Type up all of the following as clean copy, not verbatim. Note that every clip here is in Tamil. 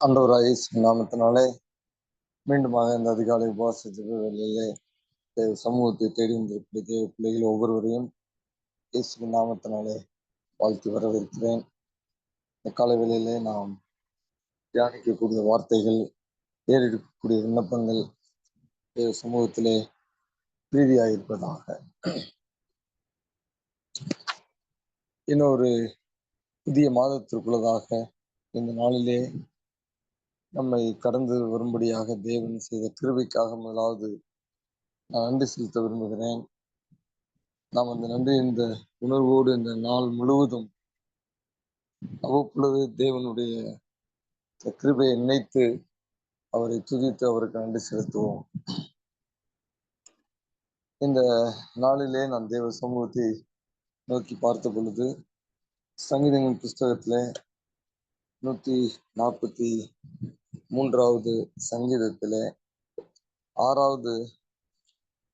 ஆண்டவராகிய இயேசு நாமத்தினாலே மீண்டுமாக இந்த அதிகாலை உபவாச ஜெப வேளையிலே தேவ சமூகத்தை தேடி வந்திருக்கிற தேவ பிள்ளைகள் ஒவ்வொருவரையும் இயேசுவின் நாமத்தினாலே வாழ்த்தி வரவேற்கிறேன். இந்த காலை வேளையிலே நாம் தியானிக்கக்கூடிய வார்த்தைகள், ஏறெடுக்கக்கூடிய விண்ணப்பங்கள் தேவ சமூகத்திலே பிரீதியாயிருப்பதாக. இன்னொரு புதிய மாதத்திற்குள்ளதாக இந்த நாளிலே நம்மை கடந்து வரும்படியாக தேவன் செய்த கிருபைக்காக முதலாவது நான் நன்றி செலுத்த விரும்புகிறேன். நாம் அந்த நன்றி இந்த உணர்வோடு இந்த நாள் முழுவதும் அவ்வப்பொழுது தேவனுடைய கிருபையை நினைத்து அவரை துதித்து அவருக்கு நன்றி செலுத்துவோம். இந்த நாளிலே நான் தேவ சமூகத்தை நோக்கி பார்த்த பொழுது சங்கீதங்களின் புஸ்தகத்திலே 143வது சங்கீதத்திலே 6வது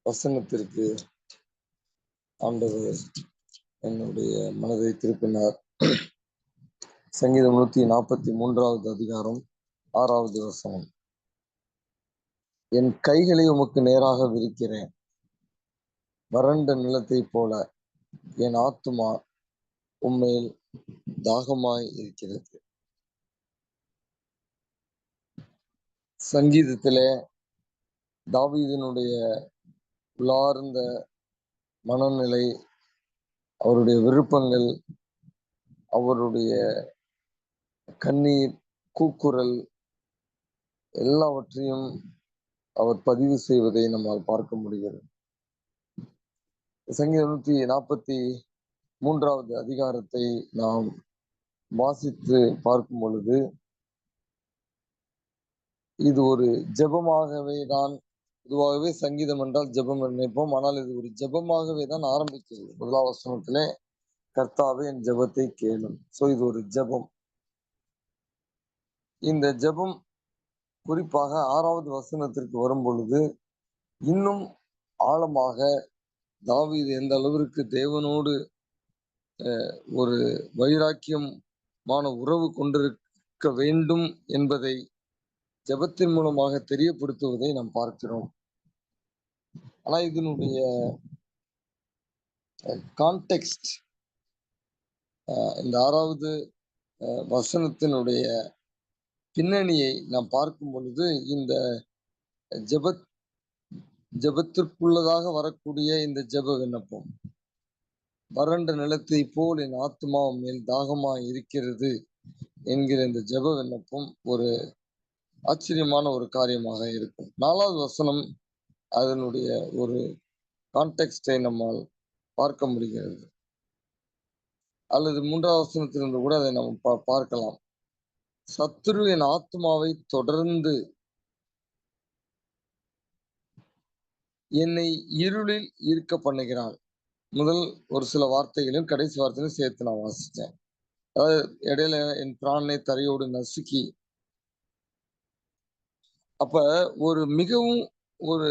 வசனத்திற்கு ஆண்டவர் என்னுடைய மனதை திருப்பினார். சங்கீதம் 143வது அதிகாரம் 6வது வசனம். என் கைகளை உமக்கு நேராக விரிக்கிறேன், வறண்ட நிலத்தை போல என் ஆத்துமா உம்மேல் தாகமாய் இருக்கிறது. சங்கீதத்திலே தாவீதினுடைய உள்ளார்ந்த மனநிலை, அவருடைய விருப்பங்கள், அவருடைய கண்ணீர், கூக்குரல் எல்லாவற்றையும் அவர் பதிவு செய்வதை நம்மால் பார்க்க முடிகிறது. சங்கீதம் 143வது அதிகாரத்தை நாம் வாசித்து பார்க்கும் பொழுது இது ஒரு ஜெபமாகவே தான். பொதுவாகவே சங்கீதம் என்றால் ஜெபம் நினைப்போம், ஆனால் இது ஒரு ஜெபமாகவே தான் ஆரம்பிக்கிறது. முதலாவது வசனத்திலே கர்த்தாவே என் ஜெபத்தை கேளும். இது ஒரு ஜெபம். இந்த ஜெபம் குறிப்பாக 6வது வசனத்திற்கு வரும் பொழுது இன்னும் ஆழமாக தாவீது எந்த அளவிற்கு தேவனோடு ஒரு வைராக்கியமான உறவு கொண்டிருக்க வேண்டும் என்பதை ஜெபத்தின் மூலமாக தெரியப்படுத்துவதை நாம் பார்க்கிறோம். ஆனால் இதனுடைய கான்டெக்ஸ்ட், இந்த 6வது வசனத்தினுடைய பின்னணியை நாம் பார்க்கும் பொழுது இந்த ஜெபத்திற்குள்ளதாக வரக்கூடிய இந்த ஜெப விண்ணப்பம், வறண்ட நிலத்தை போல் என் ஆத்மா மேல் தாகமாய் இருக்கிறது என்கிற இந்த ஜெப விண்ணப்பம் ஒரு ஆச்சரியமான ஒரு காரியமாக இருக்கும். 4வது வசனம் அதனுடைய ஒரு கான்டெக்ஸ்டை நம்மால் பார்க்க முடிகிறது. அல்லது 3வது வசனத்திலிருந்து கூட அதை நாம் பார்க்கலாம். சத்துரு என் ஆத்மாவை தொடர்ந்து என்னை இருளில் இருக்க பண்ணுகிறான். முதல் ஒரு சில வார்த்தைகளையும் கடைசி வார்த்தைகளையும் சேர்த்து நான் வாசித்தேன். அதாவது இடையில என் பிராணனை தரையோடு நசுக்கி, அப்ப ஒரு மிகவும் ஒரு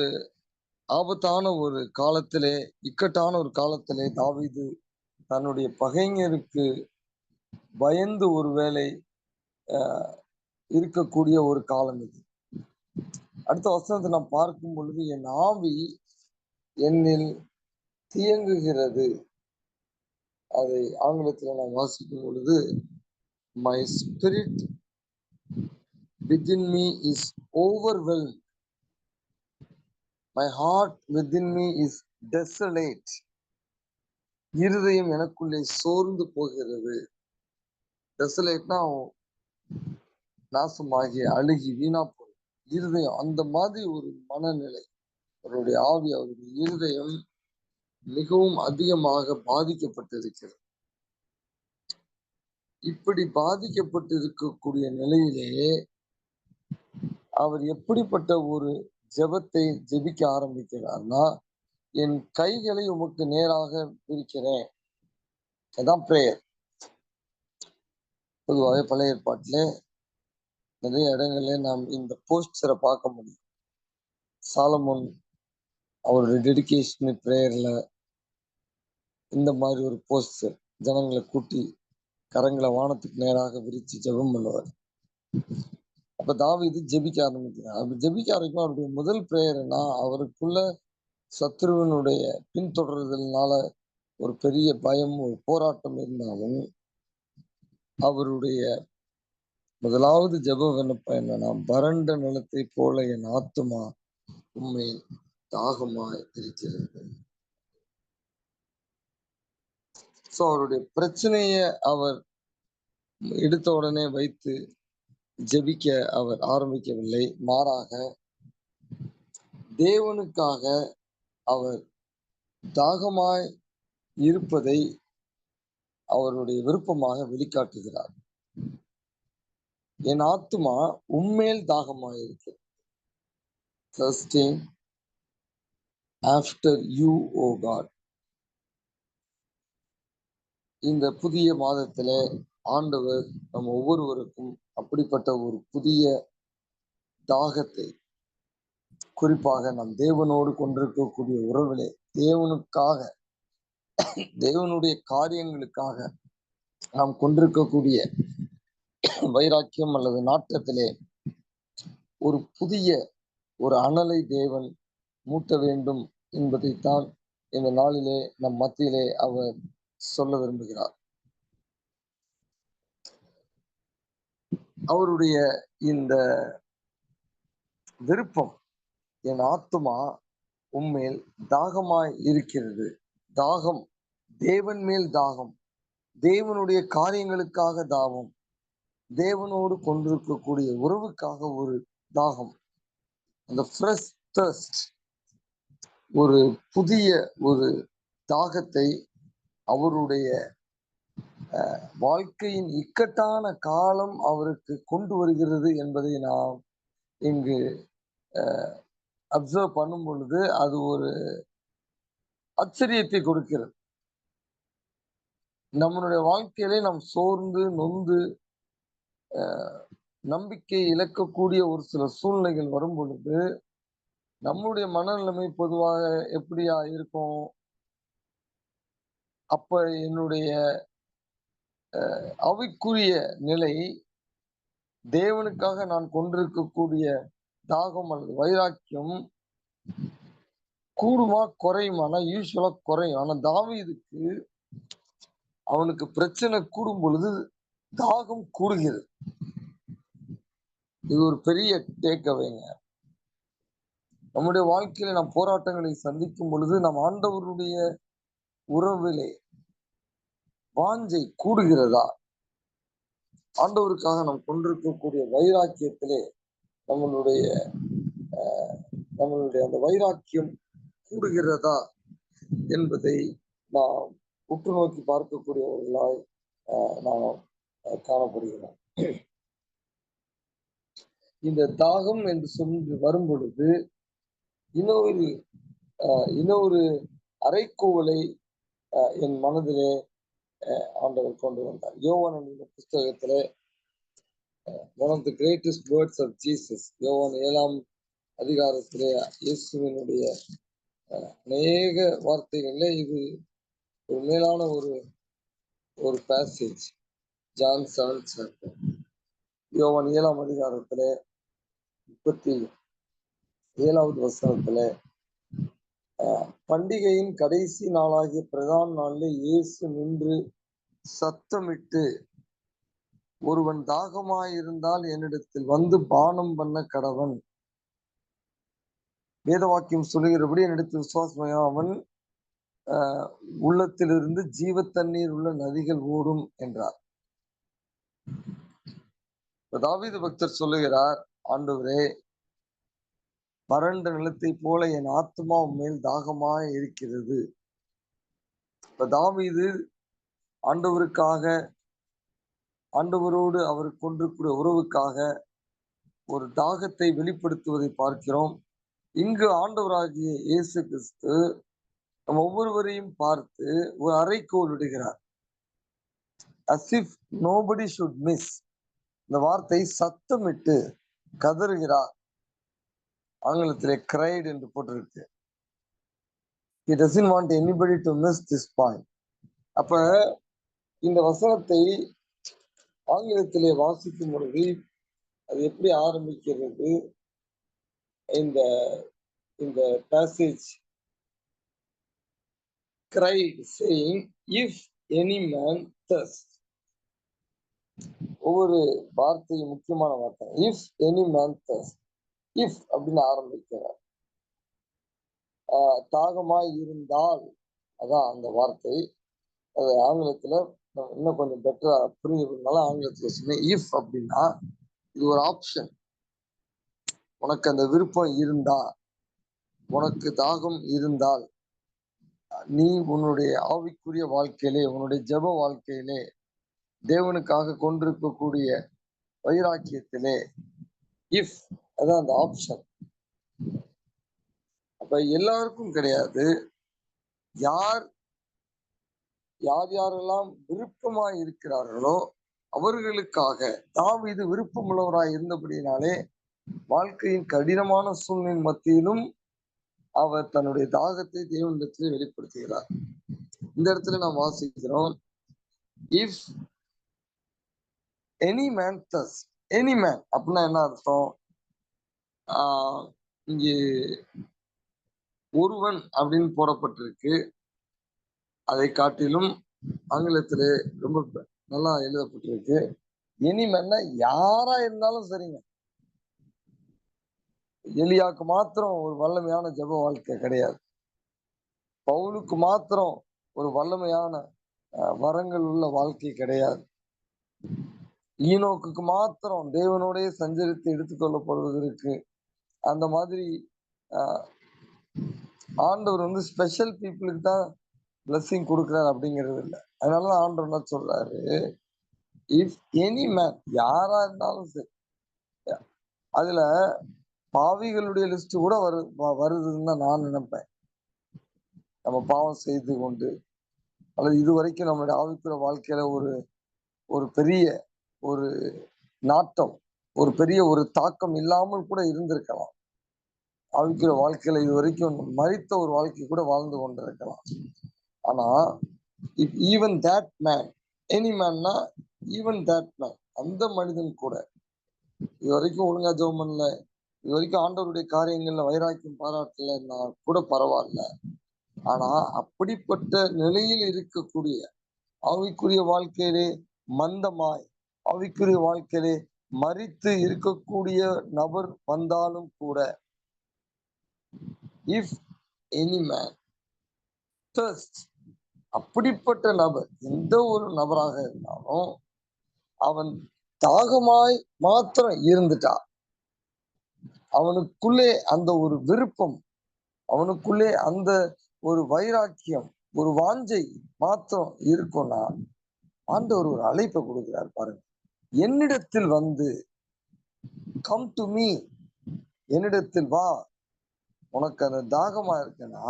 ஆபத்தான ஒரு காலத்திலே, இக்கட்டான ஒரு காலத்திலே தாவீது தன்னுடைய பகைஞருக்கு பயந்து ஒருவேளை இருக்கக்கூடிய ஒரு காலம் இது. அடுத்த வசனத்தை நாம் பார்க்கும் பொழுது என் ஆவி என்னில் தியங்குகிறது. அதை ஆங்கிலத்தில் நாம் வாசிக்கும் பொழுது my spirit within me is overwhelmed, my heart within me is desolate. இருதயம் எனக்குள்ளே சோர்ந்து போகிறது. டெசலேட்னா நாசமாகி அழுகி வீணா போகும் இருதயம். அந்த மாதிரி ஒரு மனநிலை, அவருடைய ஆவி, அவருடைய இருதயம் மிகவும் அதிகமாக பாதிக்கப்பட்டிருக்கிறது. இப்படி பாதிக்கப்பட்டிருக்கக்கூடிய நிலையிலே அவர் எப்படிப்பட்ட ஒரு ஜெபத்தை ஜெபிக்க ஆரம்பிக்கிறார்னா, என் கைகளை உமக்கு நேராக விரிக்கிறேன். அதான் பிரேயர். பொதுவாக பழைய ஏற்பாட்டிலே நிறைய இடங்கள்ல நாம் இந்த போஸ்டரை பார்க்க முடியும். சாலமோன் அவருடைய டெடிகேஷன் பிரேயர்ல இந்த மாதிரி ஒரு போஸ்டர், ஜனங்களை கூட்டி கரங்களை வானத்துக்கு நேராக விரிச்சு ஜெபம் பண்ணுவார். அப்ப தாவீது ஜெபிக்க ஆரம்பிக்கிறார். அப்ப ஜெபிக்க ஆரம்பிக்கும் அவருடைய முதல் பிரேயர் என்ன, அவருக்குள்ள சத்ருவினுடைய பின்தொடர்தல்னால ஒரு பெரிய பயம், ஒரு போராட்டம் இருந்தாலும் அவருடைய முதலாவது ஜெப விண்ணப்பம் என்னன்னா, வறண்ட நிலத்தை போல என் ஆத்துமா உண்மையில் தாகமாய் இருக்கிறது. சோ அவருடைய பிரச்சனைய அவர் எடுத்த உடனே வைத்து ஜெபிக்க அவர் ஆரம்பிக்கவில்லை. மாறாக தேவனுக்காக அவர் தாகமாய் இருப்பதை அவருடைய விருப்பமாக வெளிக்காட்டுகிறார். என் ஆத்துமா உம்மேல் தாகமாய் இருக்கிறது. Thirsting after you, O God. இந்த புதிய மாதத்திலே ஆண்டவர் நம் ஒவ்வொருவருக்கும் அப்படிப்பட்ட ஒரு புதிய தாகத்தை, குறிப்பாக நம் தேவனோடு கொண்டிருக்கக்கூடிய உறவிலே தேவனுக்காக, தேவனுடைய காரியங்களுக்காக நாம் கொண்டிருக்கக்கூடிய வைராக்கியம் அல்லது நாட்டத்திலே ஒரு புதிய ஒரு அனலை தேவன் மூட்ட வேண்டும் என்பதைத்தான் இந்த நாளிலே நம் மத்தியிலே அவர் சொல்ல விரும்புகிறார். அவருடைய இந்த விருப்பம், என் ஆத்துமா உம்மேல் தாகமாய் இருக்கிறது. தாகம், தேவன் மேல் தாகம், தேவனுடைய காரியங்களுக்காக தாகம், தேவனோடு கொண்டிருக்கக்கூடிய உறவுக்காக ஒரு தாகம், அந்த ஃப்ரெஷ் தர்ஸ்ட், ஒரு புதிய ஒரு தாகத்தை அவருடைய வாழ்க்கையின் இக்கட்டான காலம் அவருக்கு கொண்டு வருகிறது என்பதை நாம் இங்கு அப்சர்வ் பண்ணும் பொழுது அது ஒரு ஆச்சரியத்தை கொடுக்கிறது. நம்மளுடைய வாழ்க்கையிலே நாம் சோர்ந்து நொந்து நம்பிக்கை இழக்கக்கூடிய ஒரு சில சூழ்நிலைகள் வரும் பொழுது நம்முடைய மனநிலைமை பொதுவாக எப்படியா இருக்கும்? அப்ப என்னுடைய ஆவிக்குரிய நிலை, தேவனுக்காக நான் கொண்டிருக்கக்கூடிய தாகம் அல்லது வைராக்கியம் கூடுமா குறையுமானா யூஸ்வலா குறையும். ஆனா தாவீதுக்கு அவனுக்கு பிரச்சனை கூடும் பொழுது தாகம் கூடுகிறது. இது ஒரு பெரிய டேக்அவேங்க. நம்முடைய வாழ்க்கையில நாம் போராட்டங்களை சந்திக்கும் பொழுது நம் ஆண்டவருடைய உறவிலே வாஞ்சை கூடுகிறதா? ஆண்டவருக்காக நாம் கொண்டிருக்கக்கூடிய வைராக்கியத்திலே நம்மளுடைய அந்த வைராக்கியம் கூடுகிறதா என்பதை நாம் உற்று நோக்கி பார்க்கக்கூடியவர்களாய் நாம் காணப்படுகிறோம். இந்த தாகம் என்று சொல்லி வரும் பொழுது இன்னொரு அறைக்கூவலை என் மனதிலே ஆண்டவர் கொண்டு வந்தார். யோவான் என்ற புஸ்தகத்திலே one of the greatest words of Jesus, யோவான் 7ஆம் அதிகாரத்திலே இயேசுவினுடைய அநேக வார்த்தைகள்ல இது ஒரு மேலான ஒரு பேசேஜ். ஜான் 7 chapter, யோவான் 7ஆம் அதிகாரத்திலே 37வது வசனத்திலே பண்டிகையின் கடைசி நாளாகிய பிரதான நாளில் இயேசு நின்று சத்தமிட்டு, ஒருவன் தாகமாயிருந்தால் என்னிடத்தில் வந்து பானம் பண்ண கடவன். வேத வாக்கியம் சொல்லுகிறபடி என்னிடத்தில் விசுவாசம் அவன் உள்ளத்திலிருந்து ஜீவ தண்ணீர் உள்ள நதிகள் ஓடும் என்றார். தாவீது பக்தர் சொல்லுகிறார், ஆண்டவரே, வறண்ட நிலத்தை போல என் ஆத்மா மேல் தாகமாய் இருக்கிறது. தாவீது ஆண்டவருக்காக, ஆண்டவரோடு அவர் கொண்டிருக்கிற உறவுக்காக ஒரு தாகத்தை வெளிப்படுத்துவதை பார்க்கிறோம். இங்கு ஆண்டவராகிய இயேசு கிறிஸ்து நம் ஒவ்வொருவரையும் பார்த்து ஒரு அறைகோல் விடுகிறார். as if nobody should miss. இந்த வார்த்தை சத்தமிட்டு கதறுகிறார். ஆங்கிலத்திலே cried என்று போட்டிருக்கு. He doesn't want anybody to miss this point. அப்ப இந்த வசனத்தை ஆங்கிலத்திலே வாசிக்கும் பொழுது அது எப்படி ஆரம்பிக்கிறது? இந்த இந்த passage cried saying, if any man thirst. ஒவ்வொரு வார்த்தையும் முக்கியமான வார்த்தை. if any man thirst. if அப்படின்னு ஆரம்பிக்கிறார். தாகமாய் இருந்தால், அதான் அந்த வார்த்தை. அது ஆங்கிலத்துல இன்னும் கொஞ்சம் பெட்டரா புரிஞ்சுக்கிறதுனால ஆங்கிலத்துல சொன்னேன். if அப்படின்னா இது ஒரு ஆப்ஷன். உனக்கு அந்த விருப்பம் இருந்தா, உனக்கு தாகம் இருந்தால், நீ உன்னுடைய ஆவிக்குரிய வாழ்க்கையிலே, உன்னுடைய ஜெப வாழ்க்கையிலே, தேவனுக்காக கொண்டிருக்கக்கூடிய வைராக்கியத்திலே, இஃப் அதான் அந்த ஆப்ஷன். அப்ப எல்லாருக்கும் கிடையாது. யார் யாரெல்லாம் விருப்பமாய் இருக்கிறார்களோ அவர்களுக்காக தாவீது விருப்பமுள்ளவராய் இருந்தபடினாலே வாழ்க்கையின் கடினமான சூழ்நிலை மத்தியிலும் அவர் தன்னுடைய தாகத்தை தேவனிடத்திலே வெளிப்படுத்துகிறார். இந்த இடத்துல நாம் வாசிக்கிறோம், if any man thirst. Any man அப்படின்னா என்ன அர்த்தம்? இங்கே ஒருவன் அப்படின்னு போடப்பட்டிருக்கு. அதை காட்டிலும் ஆங்கிலத்திலே ரொம்ப நல்லா எழுதப்பட்டிருக்கு. எனி மேன்னா யாரா இருந்தாலும் சரிங்க. எலியாக்கு மாத்திரம் ஒரு வல்லமையான ஜெப வாழ்க்கை கிடையாது. பவுலுக்கு மாத்திரம் ஒரு வல்லமையான வரங்கள் உள்ள வாழ்க்கை கிடையாது. ஈனோக்கு மாத்திரம் தேவனோடே சஞ்சரித்து எடுத்துக்கொள்ளப்படுவதற்கு அந்த மாதிரி ஆண்டவர் வந்து ஸ்பெஷல் பீப்புளுக்கு தான் பிளஸிங் கொடுக்குறாரு அப்படிங்கிறது இல்லை. அதனாலதான் ஆண்டவர் என்ன சொல்றாரு, இஃப் எனி மேன், யாரா இருந்தாலும் சரி. அதுல பாவிகளுடைய லிஸ்ட் கூட வருதுன்னு தான் நான் நினைப்பேன். நம்ம பாவம் செய்து கொண்டு அல்லது இதுவரைக்கும் நம்மளுடைய ஆவிக்குற வாழ்க்கையில ஒரு பெரிய ஒரு நாட்டம், ஒரு பெரிய ஒரு தாக்கம் இல்லாமல் கூட இருந்திருக்கலாம். ஆவிக்குற வாழ்க்கையில இது வரைக்கும் மரித்த ஒரு வாழ்க்கை கூட வாழ்ந்து கொண்டிருக்கலாம். ஆனா ஈவன் தேட் மேன், எனி மேன்னா ஈவன் தேட் மேன், அந்த மனிதன் கூட இது வரைக்கும் ஒழுங்கா ஜெபம் பண்ணல, இது வரைக்கும் ஆண்டவருடைய காரியங்கள்ல வைராக்கியம் பாராட்டலன்னா கூட பரவாயில்ல. ஆனா அப்படிப்பட்ட நிலையில் இருக்கக்கூடிய ஆவிக்குரிய வாழ்க்கையிலே மந்தமாய், ஆவிக்குரிய வாழ்க்கையிலே மரித்து இருக்கக்கூடிய நபர் வந்தாலும் கூட, இஃப் எனி மேன் thirst, அப்படிப்பட்ட நபர் எந்த ஒரு நபராக இருந்தாலும் அவன் தாகமாய் மாத்திரம் இருந்துட்டா, அவனுக்குள்ளே அந்த ஒரு விருப்பம், அவனுக்குள்ளே அந்த ஒரு வைராக்கியம், ஒரு வாஞ்சை மாத்திரம் இருக்கும்னா ஆண்டவர் ஒரு அழைப்பை கொடுக்கிறார் பாருங்க. என்னிடத்தில் வந்து, கம் டு மீ, என்னிடத்தில் வா, உனக்கு அந்த தாகமா இருக்குன்னா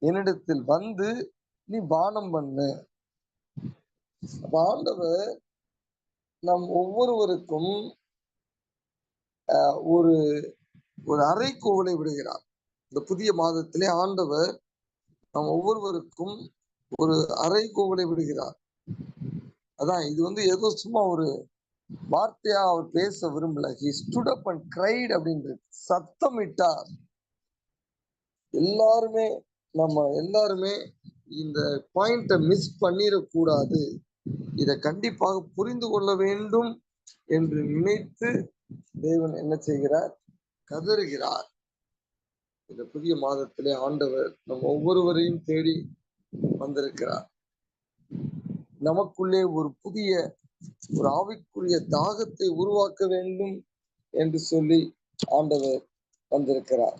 என்னிடத்தில் வந்து நீ பானம் பண்ணு. ஆண்டவர் நம் ஒவ்வொருவருக்கும் ஒரு ஒரு அறைகூவலை விடுகிறார். இந்த புதிய மாதத்திலே ஆண்டவர் நம் ஒவ்வொருவருக்கும் ஒரு அறைகூவலை விடுகிறார். அதான் இது வந்து ஏதோ சும்மா ஒரு வார்த்தையா அவர் பேச விரும்பல. he stood up and cried அப்படின்றது, சத்தமிட்டார். நம்ம எல்லாருமே இந்த பாயிண்ட மிஸ் பண்ணிடக்கூடாது, இதை கண்டிப்பாக புரிந்து கொள்ள வேண்டும் என்று நினைத்து தேவன் என்ன செய்கிறார்? கதறுகிறார். இந்த புதிய மாதத்திலே ஆண்டவர் நம் ஒவ்வொருவரையும் தேடி வந்திருக்கிறார். நமக்குள்ளே ஒரு புதிய ஒரு ஆவிக்குரிய தாகத்தை உருவாக்க வேண்டும் என்று சொல்லி ஆண்டவர் வந்திருக்கிறார்.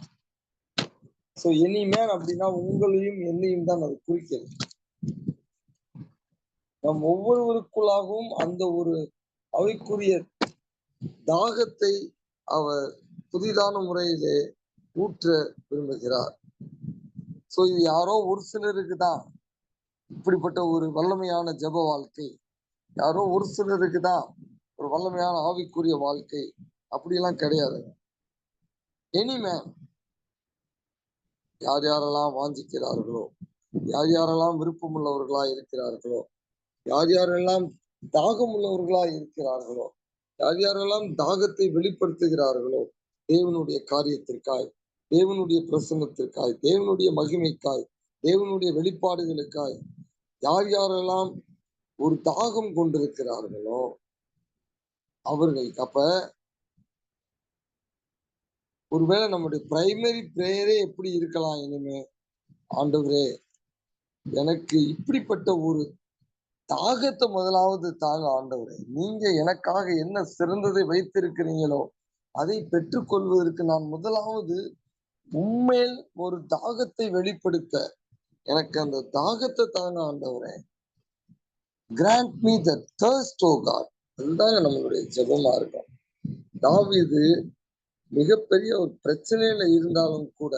சோ இனிமேல் அப்படின்னா உங்களையும் என்னையும் தான் அது குறிக்கிறது. நம் ஒவ்வொருவருக்குள்ளாகவும் அந்த ஒரு ஆவிக்குரிய தாகத்தை அவர் புதிதான முறையிலே ஊற்ற விரும்புகிறார். சோ இது யாரோ ஒரு சிலருக்கு தான் இப்படிப்பட்ட ஒரு வல்லமையான ஜெப வாழ்க்கை, யாரோ ஒரு சிலருக்கு தான் ஒரு வல்லமையான ஆவிக்குரிய வாழ்க்கை, அப்படியெல்லாம் கிடையாது. எனிமேன், யார் யாரெல்லாம் வாஞ்சிக்கிறார்களோ, யார் யாரெல்லாம் விருப்பம் உள்ளவர்களா இருக்கிறார்களோ, யார் யாரெல்லாம் தாகம் உள்ளவர்களா இருக்கிறார்களோ, யார் யாரெல்லாம் தாகத்தை வெளிப்படுத்துகிறார்களோ தேவனுடைய காரியத்திற்காய், தேவனுடைய பிரசன்னத்திற்காய், தேவனுடைய மகிமைக்காய், தேவனுடைய வெளிப்பாடுகளுக்காய் யார் யாரெல்லாம் ஒரு தாகம் கொண்டிருக்கிறார்களோ அவர்களுக்கு அப்ப ஒருவேளை நம்முடைய பிரைமரி பிரேயரே எப்படி இருக்கலாம் இனிமே, ஆண்டவரே எனக்கு இப்படிப்பட்ட ஒரு தாகத்தை முதலாவது தாங்க ஆண்டவரே, நீங்க எனக்காக என்ன சிறந்ததை வைத்திருக்கிறீங்களோ அதை பெற்றுக்கொள்வதற்கு நான் முதலாவது உண்மையில் ஒரு தாகத்தை வெளிப்படுத்த எனக்கு அந்த தாகத்தை தாங்க ஆண்டவரே. Grant me the thirst O God. அதுதாங்க நம்மளுடைய ஜெபமா இருக்கும். தாவீது மிகப்பெரிய ஒரு பிரச்சனையில இருந்தாலும் கூட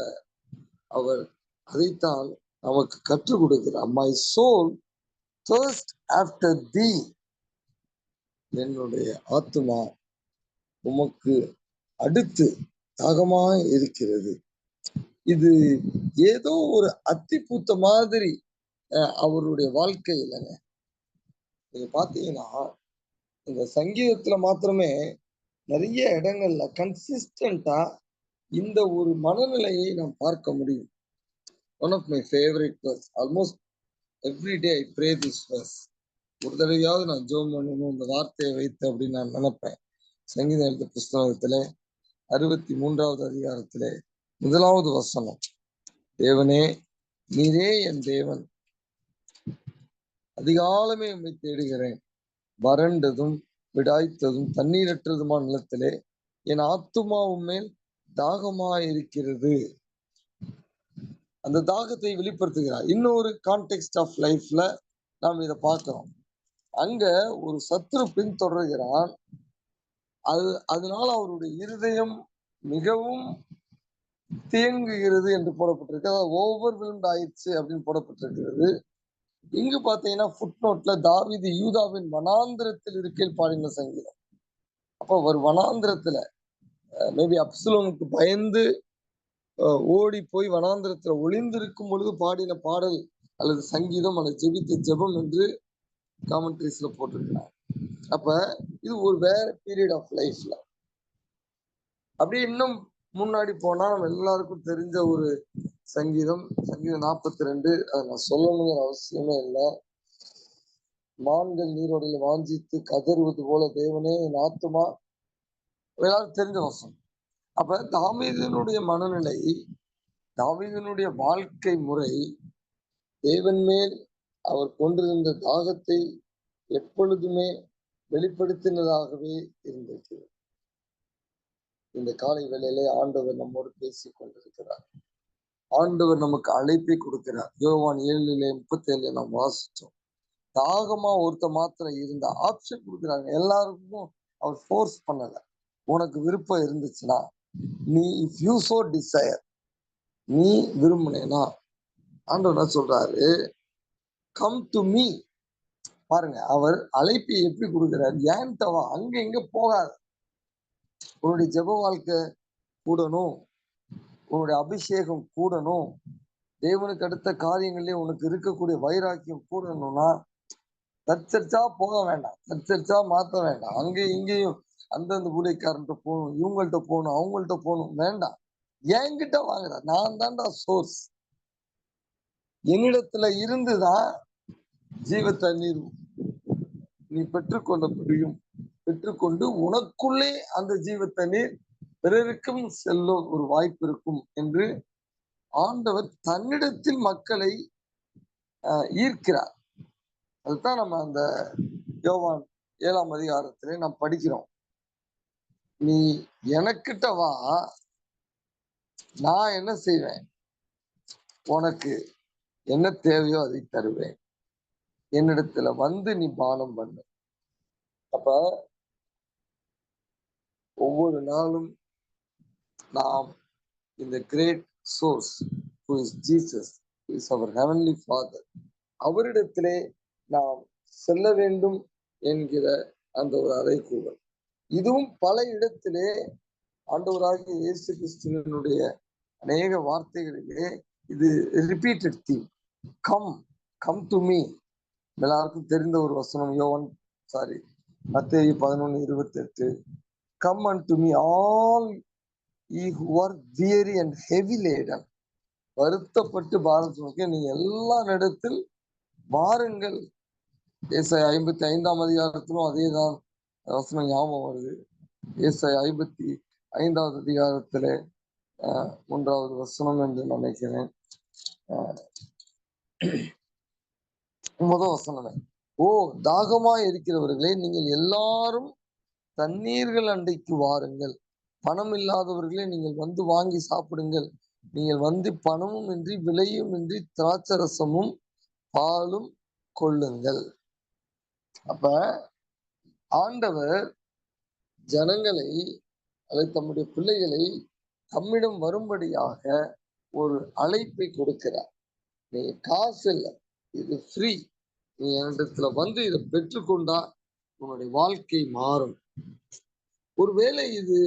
அவர் அதைத்தான் நமக்கு கற்றுக் கொடுக்கிறார். My soul thirst after thee. என்னுடைய ஆத்துமா உமக்கு அடுத்து தாகமாய் இருக்கிறது. இது ஏதோ ஒரு அத்திப்பூத்த மாதிரி அவருடைய வாழ்க்கை இல்லைங்க. நீங்க பாத்தீங்கன்னா இந்த சங்கீதத்துல மாத்திரமே நிறைய இடங்கள்ல கன்சிஸ்டண்டா இந்த ஒரு மனநிலையை நாம் பார்க்க முடியும். One of my favourite verse. Almost every day I pray this verse. ஒரு தடவையாவது நான் ஜெபம் பண்ணணும் இந்த வார்த்தையை வைத்து அப்படின்னு நான் நினைப்பேன். சங்கீத எழுத புஸ்தகத்திலே 63வது அதிகாரத்திலே 1வது வசனம், தேவனே நீரே என் தேவன், அதிகாலமே உம்மை தேடுகிறேன், வறண்டதும் விடாய்த்ததும் தண்ணீரற்றதுமான நிலத்திலே என் ஆத்துமா உம்மேல் தாகமாயிருக்கிறது. அந்த தாகத்தை வெளிப்படுத்துகிறார். இன்னொரு கான்டெக்ஸ்ட் ஆஃப் லைஃப்ல நாம் இதை பார்க்கிறோம். அங்க ஒரு சத்துரு பின்தொடர்கிறான். அதனால அவருடைய இருதயம் மிகவும் தேங்குகிறது என்று போடப்பட்டிருக்கு. அதாவது ஓவர்வெல்ம்ட் ஆயிடுச்சு அப்படின்னு போடப்பட்டிருக்கிறது. இங்கு பாத்தீங்கன்னா ஃபுட் நோட்ல தாவீது யூதாவின் வனாந்திரத்தில் இருக்கையில் பாடின சங்கீதம். அப்போ ஒரு வனாந்திரத்துல மேபி அப்சலோனுக்கு பயந்து ஓடி போய் வனாந்திரத்துல ஒளிந்திருக்கும் பொழுது பாடின பாடல் அல்லது சங்கீதம் அல்லது ஜெபித்த ஜெபம் என்று காமெண்ட்ரிஸ்ல போட்டிருக்கிறாங்க. அப்ப இது ஒரு வேற பீரியட் ஆஃப் லைஃப்ல. அப்படி இன்னும் முன்னாடி போனா நம்ம எல்லாருக்கும் தெரிஞ்ச ஒரு சங்கீதம் 42. அதை நான் சொல்லணுங்கிற அவசியமே இல்லை. மான்கள் நீரோடையில வாஞ்சித்து கதறுவது போல தேவனே என் ஆத்துமா, எல்லாரும் தெரிஞ்ச வசனம். அப்ப தாவீதினுடைய மனநிலை, தாவீதினுடைய வாழ்க்கை முறை தேவன் மேல் அவர் கொண்டிருந்த தாகத்தை எப்பொழுதுமே வெளிப்படுத்தினதாகவே இருந்திருக்கு. இந்த காலை வேளையிலே ஆண்டவர் நம்மோடு பேசிக் கொண்டிருக்கிறார். ஆண்டவர் நமக்கு அழைப்பை கொடுக்கிறார். யோவான் 7:37 நாம் வாசிச்சோம். தாகமா ஒருத்த மாத்திரம் இருந்தா ஆப்ஷன் கொடுக்குறாங்க. எல்லாருக்கும் அவர் ஃபோர்ஸ் பண்ணல. உனக்கு விருப்பம் இருந்துச்சுன்னா நீ இஃப் யூ சோ டிசைர், நீ விரும்பினேனா ஆண்டவர் என்ன சொல்றாரு, கம் டு மீ. பாருங்க, அவர் அழைப்பை எப்படி கொடுக்கிறார். ஏன்ட்டவா, அங்க இங்க போகாத. உன்னுடைய ஜெப வாழ்க்கை கூடணும், உன்னுடைய அபிஷேகம் கூடணும், தேவனுக்கு அடுத்த காரியங்களே உனக்கு இருக்கக்கூடிய வைராக்கியம் கூடணும்னா தற்சரிச்சா போக வேண்டாம், தற்சரிச்சா மாத்த வேண்டாம். அங்கேயும் இங்கேயும் அந்தந்த ஊழியக்காரன்ட்ட போகணும், இவங்கள்ட்ட போகணும், அவங்கள்ட்ட போகணும் வேண்டாம். என்கிட்ட வாங்குற, நான் தான்டா சோர்ஸ். என்னிடத்துல இருந்துதான் ஜீவ தண்ணீர் நீ பெற்றுக்கொள்ள முடியும். பெற்றுக்கொண்டு உனக்குள்ளே அந்த ஜீவ தண்ணீர் பிறருக்கும் செல்ல ஒரு வாய்ப்பு இருக்கும் என்று ஆண்டவர் தன்னிடத்தில் மக்களை ஈர்க்கிறார். அதுதான் நம்ம அந்த யோவான் 7ஆம் அதிகாரத்திலே நாம் படிக்கிறோம். நீ எனக்கிட்ட வா, நான் என்ன செய்வேன், உனக்கு என்ன தேவையோ அதை தருவேன், என்னிடத்துல வந்து நீ பானம் பண்ணு. அப்ப ஒவ்வொரு நாளும் நாம் இந்த great source who is Jesus, who is our heavenly Father, அவரிடத்திலே நாம் செல்ல வேண்டும் என்கிற அந்த ஒரு அறைகூவல். இதுவும் பல இடத்திலே ஆண்டவராகிய இயேசு கிறிஸ்துவினுடைய அநேக வார்த்தைகளிலே இது repeated theme. Come to me. எல்லாருக்கும் தெரிந்த ஒரு வசனம், யோவான் மத்தேயு 11:28 come unto me all ye who are weary and heavy laden, வருத்தப்பட்டு பாரம் சுமக்க நீங்க எல்லா இடத்தில் வாருங்கள். ஏசாயா 55ஆம் அதிகாரத்திலும் அதேதான் வசனம் ஞாபகம் வருது. ஏசாயா 55வது அதிகாரத்திலே 3வது வசனம் என்று நினைக்கிறேன். முதல் வசனமே, ஓ தாகமாய் இருக்கிறவர்களே, நீங்கள் எல்லாரும் தண்ணீர்கள் அண்டைக்கு வாருங்கள். பணம் இல்லாதவர்களே, நீங்கள் வந்து வாங்கி சாப்பிடுங்கள். நீங்கள் வந்து பணமும் இன்றி விலையும் இன்றி திராட்சரசமும் பாலும் கொள்ளுங்கள். அப்ப ஆண்டவர் ஜனங்களை அல்லது தம்முடைய பிள்ளைகளை தம்மிடம் வரும்படியாக ஒரு அழைப்பை கொடுக்கிறார். நீங்க காசு இல்லை, இது ஃப்ரீ, நீ என்னிடத்துல வந்து இதை பெற்றுக்கொண்டா உன்னுடைய வாழ்க்கை மாறும். ஒருவேளை இது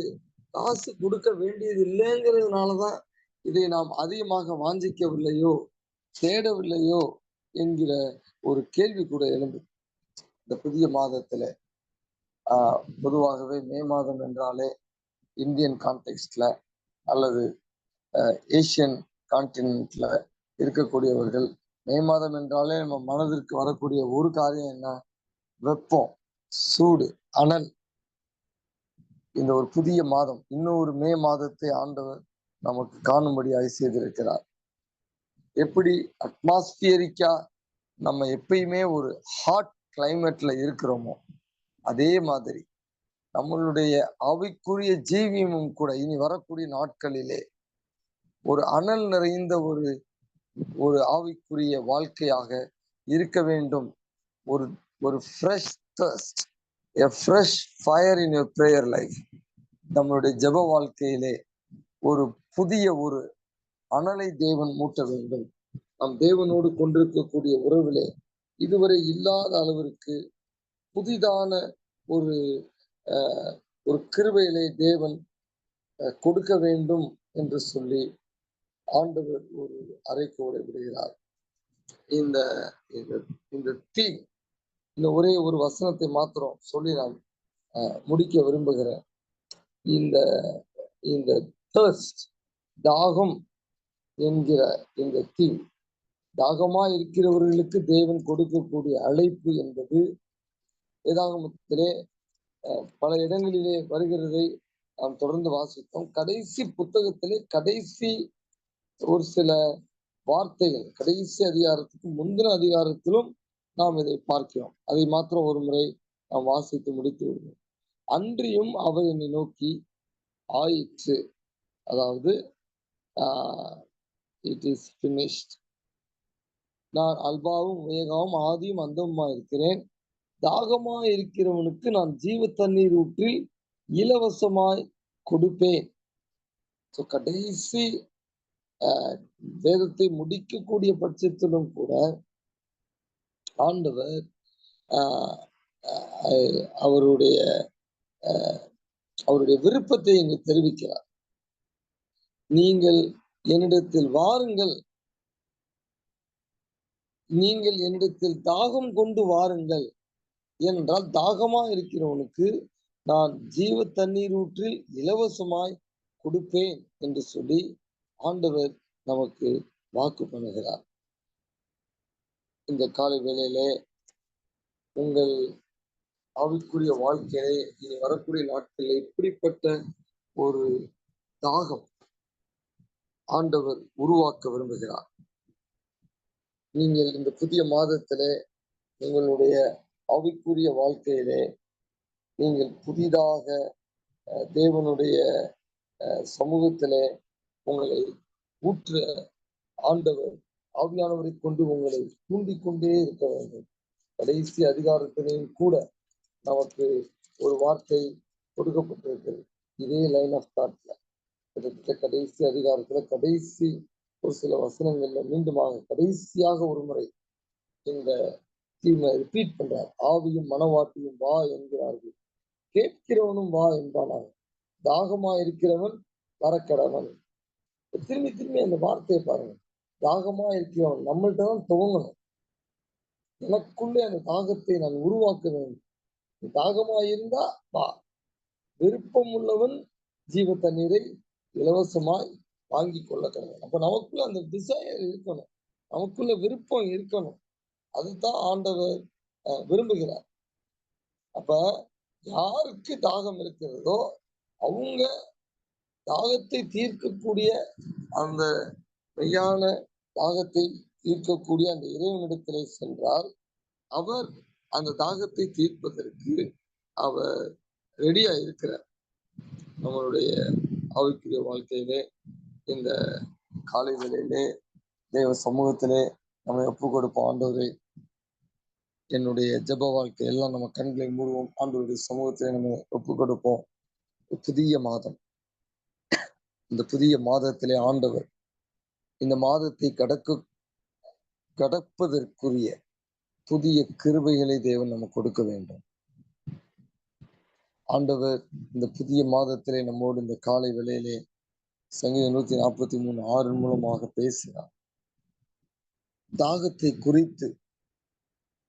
காசு கொடுக்க வேண்டியது இல்லைங்கிறதுனாலதான் இதை நாம் அதிகமாக வாஞ்சிக்கவில்லையோ தேடவில்லையோ என்கிற ஒரு கேள்வி கூட எழும்பு. இந்த புதிய மாதத்துல பொதுவாகவே மே மாதம் என்றாலே இந்தியன் கான்டெக்ட்ல அல்லது ஏசியன் கான்டினென்ட்ல இருக்கக்கூடியவர்கள் மே மாதம் என்றாலே நம்ம மனதிற்கு வரக்கூடிய ஒரு காரியம் என்ன? வெப்பம், சூடு, அனல். இந்த ஒரு புதிய மாதம், இன்னொரு மே மாதத்தை ஆண்டவர் நமக்கு காணும்படியாய் செய்திருக்கிறார். எப்படி அட்மாஸ்பியரிக்கா நம்ம எப்பயுமே ஒரு ஹாட் கிளைமேட்ல இருக்கிறோமோ அதே மாதிரி நம்மளுடைய ஆவிக்குரிய ஜீவியமும் கூட இனி வரக்கூடிய நாட்களிலே ஒரு அனல் நிறைந்த ஒரு ஆவிக்குரிய வாழ்க்கையாக இருக்க வேண்டும். ஒரு fresh thirst, a fresh fire in your prayer life. நம்மளுடைய ஜெப வாழ்க்கையிலே ஒரு புதிய ஒரு அனலை தேவன் மூட்ட வேண்டும். நம் தேவனோடு கொண்டிருக்கக்கூடிய உறவிலே இதுவரை இல்லாத அளவிற்கு புதிதான ஒரு கிருபையிலே தேவன் கொடுக்க வேண்டும் என்று சொல்லி ஆண்டவர் ஒரு அறைகோலை விடுகிறார். இந்த தீம், இந்த ஒரே ஒரு வசனத்தை மாத்திரம் சொல்லி நான் முடிக்க விரும்புகிறேன். இந்த தர்ஸ்ட், தாகம் என்கிற இந்த தீம், தாகமா இருக்கிறவர்களுக்கு தேவன் கொடுக்கக்கூடிய அழைப்பு என்பது வேதாகமத்திலே பல இடங்களிலே வருகிறதை நாம் தொடர்ந்து வாசித்தோம். கடைசி புத்தகத்திலே கடைசி ஒரு சில வார்த்தைகள், கடைசி அதிகாரத்துக்கு முந்தின அதிகாரத்திலும் நாம் இதை பார்க்கிறோம். அதை மாத்திரம் ஒரு முறை நாம் வாசித்து முடித்து விடுவோம். அன்றியும் அவர் என்னை நோக்கி ஆயிற்று, அதாவது இட் இஸ் ஃபினிஷ்ட், நான் அல்பாவும் ஒமேகாவும் ஆதியும் அந்தமுமா இருக்கிறேன். தாகமாய் இருக்கிறவனுக்கு நான் ஜீவ தண்ணீர் ஊற்றி இலவசமாய் கொடுப்பேன். கடைசி வேதத்தை முடிக்கக்கூடிய பட்சத்திலும் கூட ஆண்டவர் அவருடைய விருப்பத்தை இங்கு தெரிவிக்கிறார். நீங்கள் என்னிடத்தில் வாருங்கள், நீங்கள் என்னிடத்தில் தாகம் கொண்டு வாருங்கள், ஏனென்றால் தாகமா இருக்கிறவனுக்கு நான் ஜீவ தண்ணீர் ஊற்றி இலவசமாய் கொடுப்பேன் என்று சொல்லி ஆண்டவர் நமக்கு வாக்கு பண்ணுகிறார். இந்த காலை வேளையிலே உங்கள் ஆவிக்குரிய வாழ்க்கையை இனி வரக்கூடிய நாட்களில் இப்படிப்பட்ட ஒரு தாகம் ஆண்டவர் உருவாக்க விரும்புகிறார். நீங்கள் இந்த புதிய மாதத்திலே உங்களுடைய ஆவிக்குரிய வாழ்க்கையிலே நீங்கள் புதிதாக தேவனுடைய சமூகத்திலே உங்களை ஊற்ற ஆண்டவர் ஆவியானவரை கொண்டு உங்களை தூண்டிக்கொண்டே இருக்க வேண்டும். கடைசி அதிகாரத்திலையும் கூட நமக்கு ஒரு வார்த்தை கொடுக்கப்பட்டிருக்கிறது. இதே லைன் ஆஃப் தாட்ல கிட்டத்தட்ட கடைசி அதிகாரத்துல கடைசி ஒரு சில வசனங்கள்ல மீண்டுமாக கடைசியாக ஒரு முறை இந்த தீமை ரிப்பீட் பண்றார். ஆவியும் மனவாட்டியும் வா என்கிறார்கள், கேட்கிறவனும் வா என்பானாக, தாகமா இருக்கிறவன் வரக்கடவன். திரும்பி திரும்பி அந்த வார்த்தையை பாருங்க. தாகமா இருக்கிறவன் நம்மள்கிட்ட தான் துவங்கணும். எனக்குள்ளே அந்த தாகத்தை நான் உருவாக்க வேண்டும். தாகமாயிருந்தா வா, விருப்பம் உள்ளவன் ஜீவ தண்ணீரை இலவசமாய் வாங்கி கொள்ள கடவுள். அப்ப நமக்குள்ள அந்த டிசைர் இருக்கணும், நமக்குள்ள விருப்பம் இருக்கணும். அதுதான் ஆண்டவர் விரும்புகிறார். அப்ப யாருக்கு தாகம் இருக்கிறதோ அவங்க தாகத்தை தீர்க்கக்கூடிய அந்த மெய்யான தாகத்தை தீர்க்கக்கூடிய அந்த இறைவனிடத்திலே சென்றால் அவர் அந்த தாகத்தை தீர்ப்பதற்கு அவர் ரெடியா இருக்கிறார். நம்மளுடைய ஆவிக்குரிய வாழ்க்கையிலே இந்த காலை வேளையிலே தேவ சமூகத்திலே நம்ம ஒப்பு கொடுப்போம். ஆண்டவரே, என்னுடைய ஜெப வாழ்க்கை எல்லாம் நம்ம கண்களை மூடுவோம். ஆண்டவருடைய சமூகத்திலே நம்ம ஒப்பு கொடுப்போம். புதிய மாதம், இந்த புதிய மாதத்திலே ஆண்டவர் இந்த மாதத்தை கடப்பதற்குரிய புதிய கிருபைகளை தேவன் நமக்கு கொடுக்க வேண்டும். ஆண்டவர் இந்த புதிய மாதத்திலே நம்மோடு இந்த காலை வேளையிலே சங்கீதம் 143:6 மூலமாக பேசினார். தாகத்தை குறித்து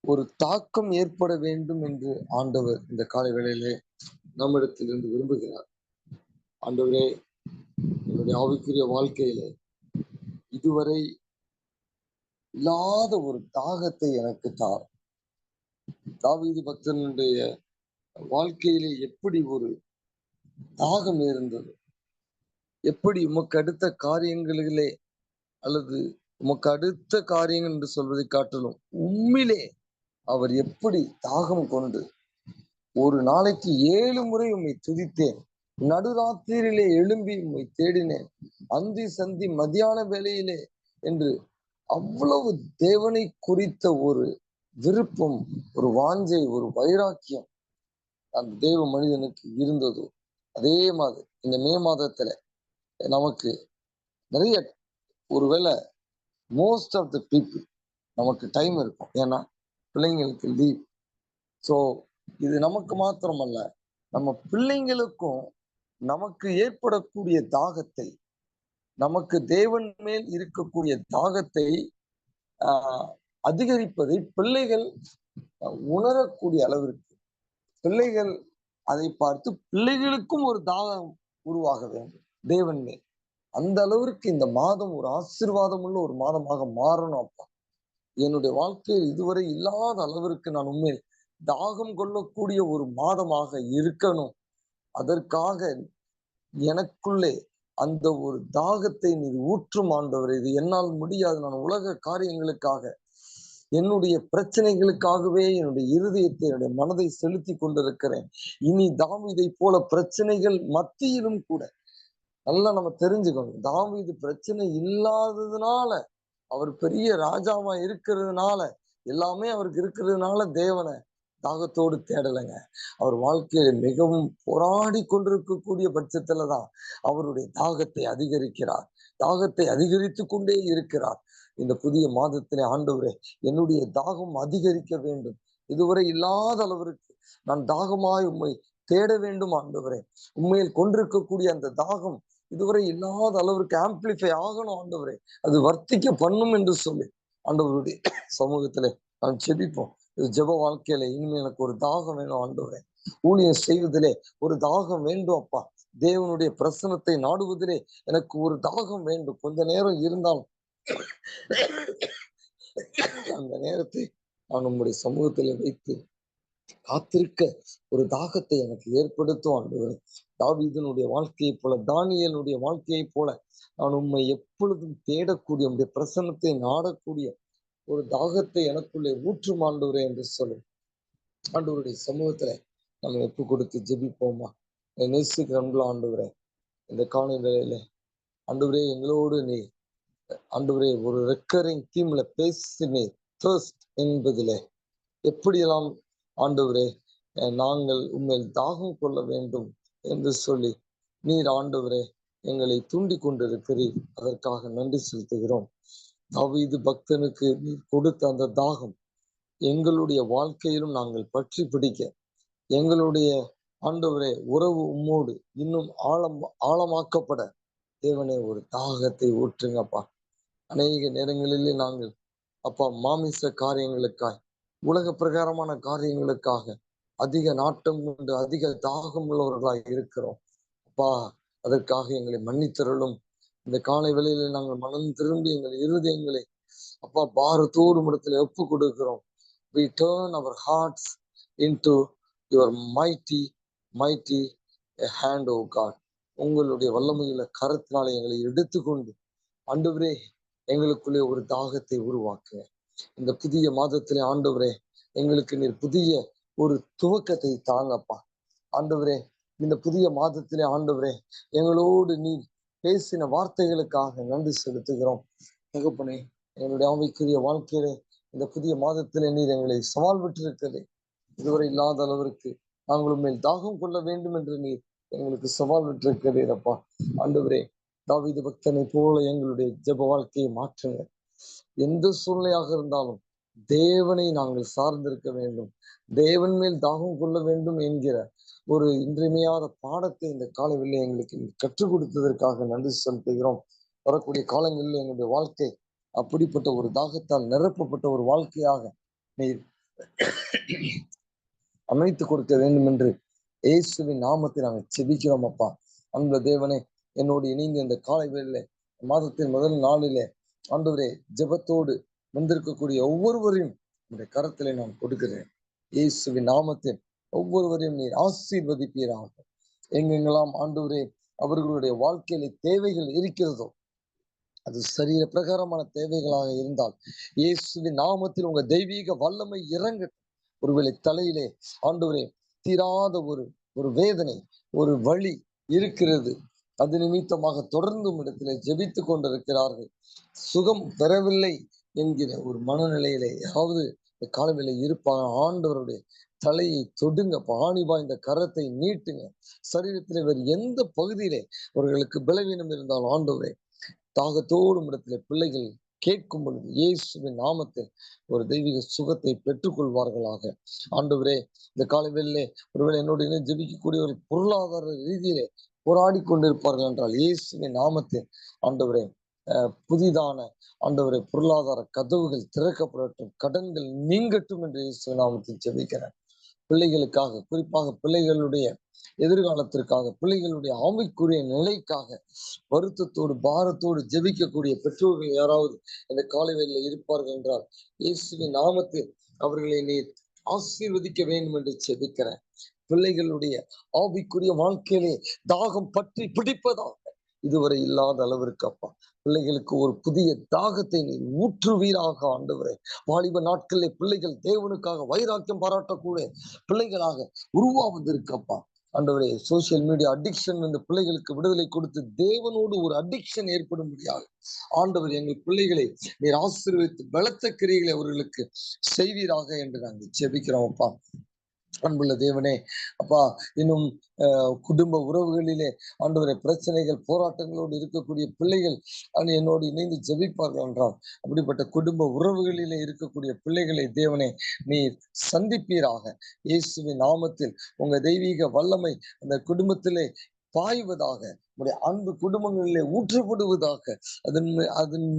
ஒரு தாக்கம் ஏற்பட வேண்டும் என்று ஆண்டவர் இந்த காலை வேளையிலே நம்மிடத்திலிருந்து விரும்புகிறார். ஆண்டவரே, என்னுடைய ஆவிக்குரிய வாழ்க்கையிலே இதுவரை இல்லாத ஒரு தாகத்தை எனக்கு தார். தாவீது பக்தனுடைய வாழ்க்கையிலே எப்படி ஒரு தாகம் இருந்தது, எப்படி உமக்கு அடுத்த காரியங்களிலே அல்லது உமக்கு அடுத்த காரியங்கள் என்று சொல்வதை காட்டிலும் உம்மிலே அவர் எப்படி தாகம் கொண்டு ஒரு நாளைக்கு 7 முறை உம்மை துதித்தேன், நடுராத்திரியிலே எழும்பி உம்மை தேடினேன், அந்தி சந்தி மதியான வேளையிலே என்று அவ்வளவு தேவனை குறித்த ஒரு விருப்பம், ஒரு வாஞ்சை, ஒரு வைராக்கியம் அந்த தேவ மனிதனுக்கு இருந்ததோ அதே மாதிரி இந்த மே மாதத்துல நமக்கு நிறைய, ஒருவேளை மோஸ்ட் ஆஃப் த பீப்புள் நமக்கு டைம் இருக்கும், ஏன்னா பிள்ளைங்களுக்கு லீவ். ஸோ இது நமக்கு மாத்திரமல்ல, நம்ம பிள்ளைங்களுக்கும் நமக்கு ஏற்படக்கூடிய தாகத்தை, நமக்கு தேவன் மேல் இருக்கக்கூடிய தாகத்தை அதிகரிப்பதை பிள்ளைகள் உணரக்கூடிய அளவிற்கு, பிள்ளைகள் அதை பார்த்து பிள்ளைகளுக்கும் ஒரு தாகம் உருவாக வேண்டும் தேவன் மேல். அந்த அளவிற்கு இந்த மாதம் ஒரு ஆசீர்வாதம் உள்ள ஒரு மாதமாக மாறணும். அப்பா, என்னுடைய வாழ்க்கையில் இதுவரை இல்லாத அளவிற்கு நான் உண்மையில் தாகம் கொள்ளக்கூடிய ஒரு மாதமாக இருக்கணும். அதற்காக எனக்குள்ளே அந்த ஒரு தாகத்தை நீர் ஊற்றும் ஆண்டவர். இது என்னால் முடியாது. நான் உலக காரியங்களுக்காக, என்னுடைய பிரச்சனைகளுக்காகவே என்னுடைய இருதயத்தை, என்னுடைய மனதை செலுத்தி கொண்டிருக்கிறேன். இனி தாவீதை போல பிரச்சனைகள் மத்தியிலும் கூட நல்லா நம்ம தெரிஞ்சுக்கணும், தாவீது பிரச்சனை இல்லாததுனால, அவர் பெரிய ராஜாவா இருக்கிறதுனால, எல்லாமே அவருக்கு இருக்கிறதுனால தேவனை தாகத்தோடு தேடலைங்க. அவர் வாழ்க்கையில மிகவும் போராடி கொண்டிருக்கக்கூடிய பட்சத்துலதான் அவருடைய தாகத்தை அதிகரிக்கிறார், தாகத்தை அதிகரித்து கொண்டே இருக்கிறார். இந்த புதிய மாதத்திலே ஆண்டவரே, என்னுடைய தாகம் அதிகரிக்க வேண்டும். இதுவரை இல்லாத அளவிற்கு நான் தாகமாய் உம்மை தேட வேண்டும் ஆண்டவரே. உண்மையில் கொண்டிருக்கக்கூடிய அந்த தாகம் இதுவரை இல்லாத அளவிற்கு ஆம்பிளிஃபை ஆகணும் ஆண்டவரே, அது வர்த்திக்க பண்ணும் என்று சொல்லி ஆண்டவருடைய சமூகத்திலே நான் செபிப்போம். ஜெப வாழ்க்கையில இனிமே எனக்கு ஒரு தாகம் வேணும் ஆண்டவரே. ஊழியம் செய்வதிலே ஒரு தாகம் வேண்டும் அப்பா. தேவனுடைய பிரசனத்தை நாடுவதிலே எனக்கு ஒரு தாகம் வேண்டும். கொஞ்ச நேரம் இருந்தாலும் அந்த நேரத்தை நான் உங்களுடைய சமூகத்திலே வைத்து காத்திருக்க ஒரு தாகத்தை எனக்கு ஏற்படுத்தும் ஆண்டவரே. தாவீதினுடைய வாழ்க்கையை போல, தானியேலுடைய வாழ்க்கையை போல நான் உண்மை எப்பொழுதும் தேடக்கூடிய, உங்களுடைய பிரசன்னத்தை நாடக்கூடிய ஒரு தாகத்தை எனக்குள்ளே ஊற்றும் ஆண்டவரே என்று சொல்லி ஆண்டவருடைய சமூகத்துல நம்ம ஒப்பு கொடுத்து ஜெபிப்போமா. நேசிக்கிறோம்ல ஆண்டவரே, இந்த காலை வேளையில ஆண்டவரே எங்களோடு நீ ஆண்டவரே ஒரு ரெக்கரிங் தீம்ல பேசினே தர்ஸ்ட் என்பதிலே எப்படியெல்லாம் ஆண்டவரே நாங்கள் உண்மையில் தாகம் கொள்ள வேண்டும் என்று சொல்லி நீர் ஆண்டவரே எங்களை தூண்டி கொண்டிருக்கிறீர். அதற்காக நன்றி செலுத்துகிறோம். தாவீது பக்தனுக்கு நீர் கொடுத்த அந்த தாகம் எங்களுடைய வாழ்க்கையிலும் நாங்கள் பற்றி பிடிக்க, எங்களுடைய ஆண்டவரே உறவு உம்மோடு இன்னும் ஆழமாக்கப்பட தேவனே ஒரு தாகத்தை ஊற்றுங்கப்பா. அநேக நேரங்களிலே நாங்கள் அப்பா மாமிச காரியங்களுக்காய், உலக பிரகாரமான காரியங்களுக்காக அதிக நாட்டம் கொண்டு அதிக தாகம் உள்ளவர்களாய் இருக்கிறோம். அப்பா, அதற்காக எங்களை மன்னித்தருளும். இந்த காலை வேளையில நாங்கள் மனம் திரும்பி எங்கள் இருதயங்களை அப்பா பாரத்தோடு இடத்துல ஒப்பு கொடுக்கிறோம். We turn our hearts into your mighty hand, O God. உங்களுடைய வல்லமையுள்ள கரத்தினாலே எங்களை எடுத்துக்கொண்டு ஆண்டவரே எங்களுக்குள்ளே ஒரு தாகத்தை உருவாக்குங்க. இந்த புதிய மாதத்திலே ஆண்டவரே எங்களுக்கு நீர் புதிய ஒரு துவக்கத்தை தாங்கப்பா. ஆண்டவரே இந்த புதிய மாதத்திலே ஆண்டவரே எங்களோடு நீர் பேசின வார்த்தைகளுக்காக நன்றி செலுத்துகிறோம். தகப்பனே, எங்களுடைய ஆவிக்குரிய வாழ்க்கையிலே இந்த புதிய மாதத்திலே நீர் எங்களை சவால் விட்டிருக்கிறது. இதுவரை இல்லாத அளவிற்கு நாங்கள் மேல் தாகம் கொள்ள வேண்டும் என்று நீர் எங்களுக்கு சவால் விட்டிருக்கிறீர் அப்பா. ஆண்டவரே, தாவீது பக்தனை போல எங்களுடைய ஜெப வாழ்க்கையை மாற்றுங்க. எந்த சூழ்நிலையாக இருந்தாலும் தேவனை நாங்கள் சார்ந்திருக்க வேண்டும், தேவன் மேல் தாகம் கொள்ள வேண்டும் என்கிற ஒரு இன்றியமையாத பாடத்தை இந்த காலவெளியிலே எங்களுக்கு கற்றுக் கொடுத்ததற்காக நன்றி செலுத்துகிறோம். வரக்கூடிய காலங்களில் எங்களுடைய வாழ்க்கை அப்படிப்பட்ட ஒரு தாகத்தால் நிரப்பப்பட்ட ஒரு வாழ்க்கையாக நீர் அமைத்து கொடுக்க வேண்டும் என்று இயேசுவின் நாமத்தை நாங்கள் செபிக்கிறோம் அப்பா. அந்த தேவனை என்னோடு இணைந்து இந்த காலை வேளையில மாதத்தின் முதல் நாளிலே ஆண்டவரே ஜெபத்தோடு வந்திருக்கக்கூடிய ஒவ்வொருவரையும் உடைய கரத்திலே நான் கொடுக்கிறேன். இயேசுவின் நாமத்தில் ஒவ்வொருவரையும் நீர் ஆசீர்வதிப்பீராக. எங்கெங்கெல்லாம் ஆண்டவரே அவர்களுடைய வாழ்க்கையில தேவைகள் இருக்கிறதோ, அது சரீர பிரகாரமான தேவைகளாக இருந்தால் இயேசுவின் நாமத்தில் உங்க தெய்வீக வல்லமை இறங்கட்டும். ஒருவேளை தலையிலே ஆண்டவரே தீராத ஒரு வேதனை, ஒரு வலி இருக்கிறது, அது நிமித்தமாக தொடர்ந்து இடத்திலே ஜெபித்து கொண்டிருக்கிறார்கள், சுகம் பெறவில்லை என்கிற ஒரு மனநிலையிலே யாவது இந்த காலவிலை இருப்பாங்க. ஆண்டவருடைய தலையை தொடுங்க, ஆணிபா இந்த கரத்தை நீட்டுங்க. சரீரத்திலே வேறு எந்த பகுதியிலே அவர்களுக்கு பலவீனம் இருந்தாலும் ஆண்டவரே தாகத்தோடும் இடத்துல பிள்ளைகள் கேட்கும் பொழுது இயேசுவின் நாமத்தில் ஒரு தெய்வீக சுகத்தை பெற்றுக்கொள்வார்களாக. ஆண்டவரே, இந்த காலவெளியிலே ஒருவேளை என்னோட இணைந்து ஜெபிக்கக்கூடிய ஒரு பொருளாதார ரீதியிலே போராடி கொண்டிருப்பார்கள் என்றால் இயேசுவின் நாமத்தில் ஆண்டவரே புதிதான ஆண்டவரே பொருளாதார கதவுகள் திறக்கப்படட்டும், கடன்கள் நீங்கட்டும் என்று இயேசு நாமத்தில் ஜெபிக்கிறேன். பிள்ளைகளுக்காக, குறிப்பாக பிள்ளைகளுடைய எதிர்காலத்திற்காக, பிள்ளைகளுடைய ஆவிக்குரிய நிலைக்காக வருத்தத்தோடு பாரத்தோடு ஜெபிக்கக்கூடிய பெற்றோர்கள் யாராவது இந்த காலை வேளையில் இருப்பார்கள் என்றால் இயேசுவின் நாமத்தில் அவர்களை நீர் ஆசீர்வதிக்க வேண்டும் என்று ஜெபிக்கிறேன். பிள்ளைகளுடைய ஆவிக்குரிய வாழ்க்கையிலே தாகம் பற்றி பிடிப்பதாக இதுவரை இல்லாத அளவிற்கு அப்பா பிள்ளைகளுக்கு ஒரு புதிய தாகத்தை நீ ஊற்றுவீராக. ஆண்டவரே, வாலிப நாட்களிலே பிள்ளைகள் தேவனுக்காக வைராக்கியம் பாராட்டக்கூடிய பிள்ளைகளாக உருவாவதற்கப்பா ஆண்டவரே, சோசியல் மீடியா அடிக்ஷன் இந்த பிள்ளைகளுக்கு விடுதலை கொடுத்து தேவனோடு ஒரு அடிக்ஷன் ஏற்படும்படியாக ஆண்டவர் எங்கள் பிள்ளைகளை நீர் ஆசீர்வதித்து பலத்த கிரியைகளை அவர்களுக்கு செய்வீராக என்று நாங்கள் ஜெபிக்கிறோம் அப்பா. அன்புள்ள தேவனே அப்பா, இன்னும் குடும்ப உறவுகளிலே ஆண்டவரை பிரச்சனைகள் போராட்டங்களோடு இருக்கக்கூடிய பிள்ளைகள் என்னோடு இணைந்து ஜெபிப்பார்கள் என்றால் அப்படிப்பட்ட குடும்ப உறவுகளிலே இருக்கக்கூடிய பிள்ளைகளை தேவனே நீர் சந்திப்பீராக. இயேசுவின் நாமத்தில் உங்க தெய்வீக வல்லமை அந்த குடும்பத்திலே பாய்வதாக, உடைய அன்பு குடும்பங்களிலே ஊற்றப்படுவதாக, அதன்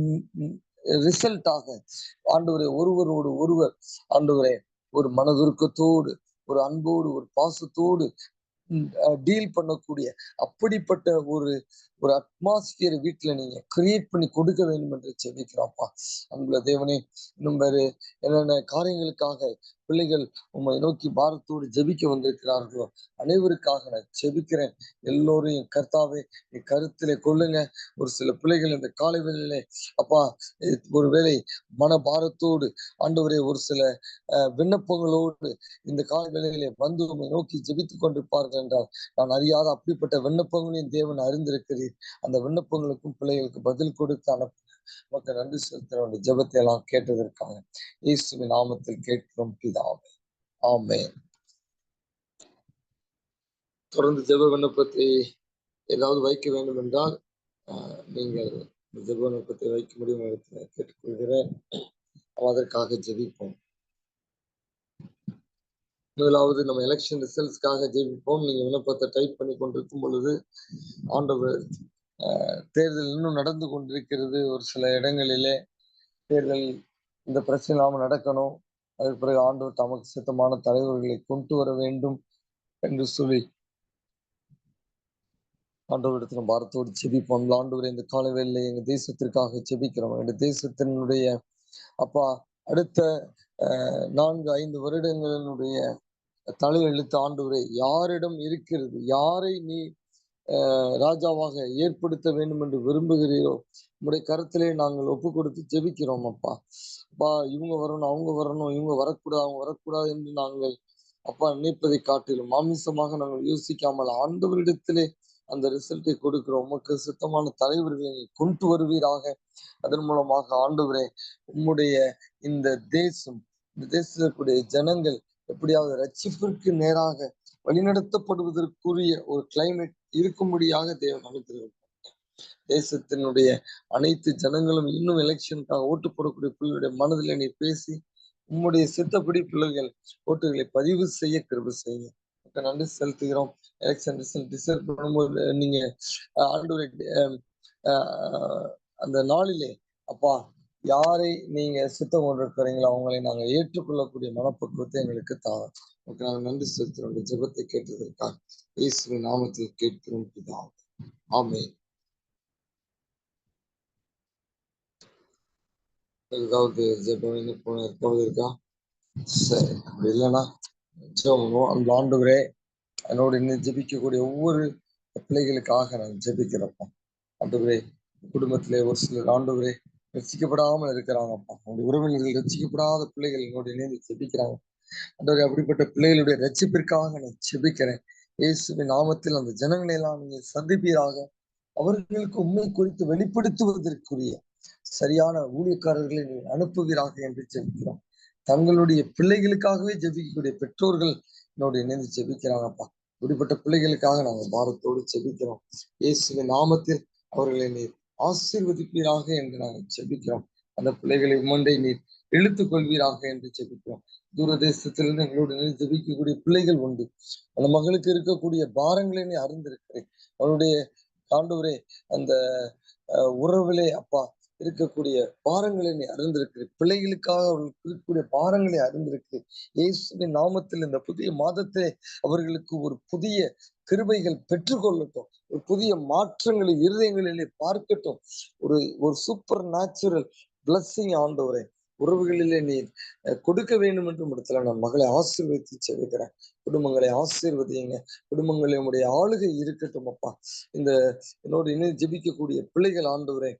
ரிசல்ட்டாக ஆண்டவரை ஒருவரோடு ஒருவர் ஆண்டவரை ஒரு மனதுருக்கத்தோடு ஒரு அன்போடு ஒரு பாசத்தோடு டீல் பண்ணக்கூடிய அப்படிப்பட்ட ஒரு அட்மாஸ்பியர் வீட்டுல நீங்க கிரியேட் பண்ணி கொடுக்க வேண்டும் என்று ஜெபிக்கிறோம்ப்பா. அன்புள்ள தேவனே, இன்னும் வேறு என்னென்ன காரியங்களுக்காக பிள்ளைகள் உண்மை நோக்கி பாரத்தோடு ஜெபிக்க வந்திருக்கிறார்களோ அனைவருக்காக நான் ஜெபிக்கிறேன். எல்லோரையும் கர்த்தாவே நீ கருத்திலே கொள்ளுங்க. ஒரு சில பிள்ளைகள் இந்த காலை வேளையிலே அப்பா ஒருவேளை மன பாரத்தோடு ஆண்டவரே ஒரு சில விண்ணப்பங்களோடு இந்த காலை வேளையிலே வந்து உண்மை நோக்கி ஜெபித்துக் கொண்டிருப்பார்கள் என்றால் நான் அறியாத அப்படிப்பட்ட விண்ணப்பங்களையும் தேவன் அறிந்திருக்கிறீர். அந்த விண்ணப்பங்களுக்கும் பிள்ளைகளுக்கு பதில் கொடுத்து அனுப்புங்க. மக்கள் நன்றி செலுத்த ஜெபத்தை எல்லாம் கேட்டதற்காக இயேசுவின் நாமத்தில் கேட்கிறோம் பிதாவே, ஆமென். தொடர்ந்து ஜெப விண்ணப்பத்தை ஏதாவது வைக்க வேண்டும் என்றால் நீங்கள் ஜெப விண்ணப்பத்தை வைக்க முடியும் இடத்துல கேட்டுக்கொள்கிறேன். அதற்காக ஜெபிப்போம். முதலாவது நம்ம எலெக்ஷன் ரிசல்ட்ஸ்க்காக ஜெபிப்போம். நீங்க விண்ணப்பத்தை டைப் பண்ணி கொண்டிருக்கும் பொழுது ஆண்டவர் தேர்தல் இன்னும் நடந்து கொண்டிருக்கிறது. ஒரு சில இடங்களிலே தேர்தல் இந்த பிரச்சனை இல்லாமல் நடக்கணும். அதற்கு பிறகு ஆண்டவர் தமக்கு சித்தமான தலைவர்களை கொண்டு வர வேண்டும் என்று சொல்லி ஆண்டவரிடத்தில் பாரத்தோடு செபிப்போம். ஆண்டவரை இந்த கால வேளையிலே எங்க தேசத்திற்காக செபிக்கிறோம். எங்க தேசத்தினுடைய அப்பா அடுத்த 4-5 வருடங்களினுடைய தலையெழுத்து ஆண்டவரே யாரிடம் இருக்கிறது? யாரை நீ ராஜாவாக ஏற்படுத்த வேண்டும் என்று விரும்புகிறீரோ உங்களுடைய கருத்திலே நாங்கள் ஒப்பு கொடுத்து ஜெபிக்கிறோம் அப்பா. அப்பா இவங்க வரணும், அவங்க வரணும், இவங்க வரக்கூடாது, அவங்க வரக்கூடாது என்று நாங்கள் அப்பா நினைப்பதை காட்டிலும் மாமிசமாக நாங்கள் யோசிக்காமல் ஆண்டவரிடத்திலே அந்த ரிசல்ட்டை கொடுக்கிறோம். உமக்கு சுத்தமான தலைவர்களை கொண்டு வருவீராக. அதன் மூலமாக ஆண்டவரே உம்முடைய இந்த தேசம், இந்த தேசத்துக்குரிய ஜனங்கள் எப்படியாவது ரட்சிப்பிற்கு நேராக வழிநடத்தப்படுவதற்குரிய ஒரு கிளைமேட் இருக்கும்படியாக தேவன் அமைத்திருக்கிறார். தேசத்தினுடைய அனைத்து ஜனங்களும் இன்னும் எலெக்ஷனுக்காக ஓட்டு போடக்கூடிய பிள்ளைகளுடைய மனதில் நீ பேசி உம்முடைய சித்தப்படி பிள்ளைகள் ஓட்டுகளை பதிவு செய்ய கிருபை செய்யுங்க. நன்றி செலுத்துகிறோம். எலெக்ஷன் ரிசல்ட் டிசைட் பண்ணும்போது நீங்க ஆண்டவரை அந்த நாளிலே அப்பா யாரை நீங்க சித்தம் கொண்டிருக்கிறீங்களோ அவங்களை நாங்கள் ஏற்றுக்கொள்ளக்கூடிய மனப்பக்குவத்தை எங்களுக்கு தாங்க. நாங்கள் நன்றி செலுத்துகிறோம். ஜெபத்தை கேட்டதற்காக இயேசுவின் நாமத்தில் கேட்கிறோம் பிதாவே. ஆமென். ஏதாவது ஜெபம் எப்போது இருக்கா? சரி, அப்படி இல்லைன்னா ஜெபம் அந்த ஆண்டவரே என்னோட இன்னும் ஜெபிக்கக்கூடிய ஒவ்வொரு பிள்ளைகளுக்காக நான் ஜெபிக்கிறப்பா. ஆண்டவரே குடும்பத்திலே ஒரு சிலர் ஆண்டவரே ரசிக்கப்படாமல் இருக்கிறாங்கப்பா. அவங்களுடைய உறவினர்கள் ரசிக்கப்படாத பிள்ளைகள் என்னோட இணைந்து ஜெபிக்கிறாங்க. ஆண்டவரே அப்படிப்பட்ட பிள்ளைகளுடைய ரட்சிப்பிற்காக நான் ஜெபிக்கிறேன். இயேசுவின் நாமத்தில் அந்த ஜனங்களை எல்லாம் நீங்க சந்திப்பீராக. அவர்களுக்கு உண்மை குறித்து வெளிப்படுத்துவதற்குரிய சரியான ஊழியக்காரர்களை நீ அனுப்புவீராக என்று ஜெபிக்கிறோம். தங்களுடைய பிள்ளைகளுக்காகவே ஜெபிக்கக்கூடிய பெற்றோர்கள் என்னோட இணைந்து ஜெபிக்கிறாங்கப்பா. இப்படிப்பட்ட பிள்ளைகளுக்காக நாங்கள் பாரத்தோடு ஜெபிக்கிறோம். இயேசுவின் நாமத்தில் அவர்களை நீர் ஆசீர்வதிப்பீராக என்று நாங்கள் ஜெபிக்கிறோம். அந்த பிள்ளைகளை உமண்டை நீர் இழுத்துக் கொள்வீராக என்று ஜெபிக்கிறோம். தூரதேசத்திலிருந்து எங்களோடு ஜெபிக்கக்கூடிய பிள்ளைகள் உண்டு. அந்த மகளுக்கு இருக்கக்கூடிய பாரங்களை நீ அறிந்திருக்கிறேன். அவருடைய ஆண்டவரே அந்த உறவிலே அப்பா இருக்கக்கூடிய பாரங்களை நீ அறிந்திருக்கிறேன். பிள்ளைகளுக்காக அவர்களுக்கு இருக்கக்கூடிய பாரங்களை அறிந்திருக்கிறேன். இயேசுவின் நாமத்தில் இந்த புதிய மாதத்தை அவர்களுக்கு ஒரு புதிய கிருபைகள் பெற்றுக்கொள்ளட்டும். ஒரு புதிய மாற்றங்களை இருதயங்களிலே பார்க்கட்டும். ஒரு சூப்பர் நேச்சுரல் பிளஸ்ஸிங் ஆண்டவரே உறவுகளிலே நீர் கொடுக்க வேண்டும் என்று இடத்துல நான் மகளை ஆசீர்வதித்து செலுக்கிறேன். குடும்பங்களை ஆசீர்வதிங்க. குடும்பங்களை உடைய ஆளுகை இருக்கட்டும் அப்பா. இந்த என்னோடு இணைந்து ஜெபிக்கக்கூடிய பிள்ளைகள் ஆண்டவரே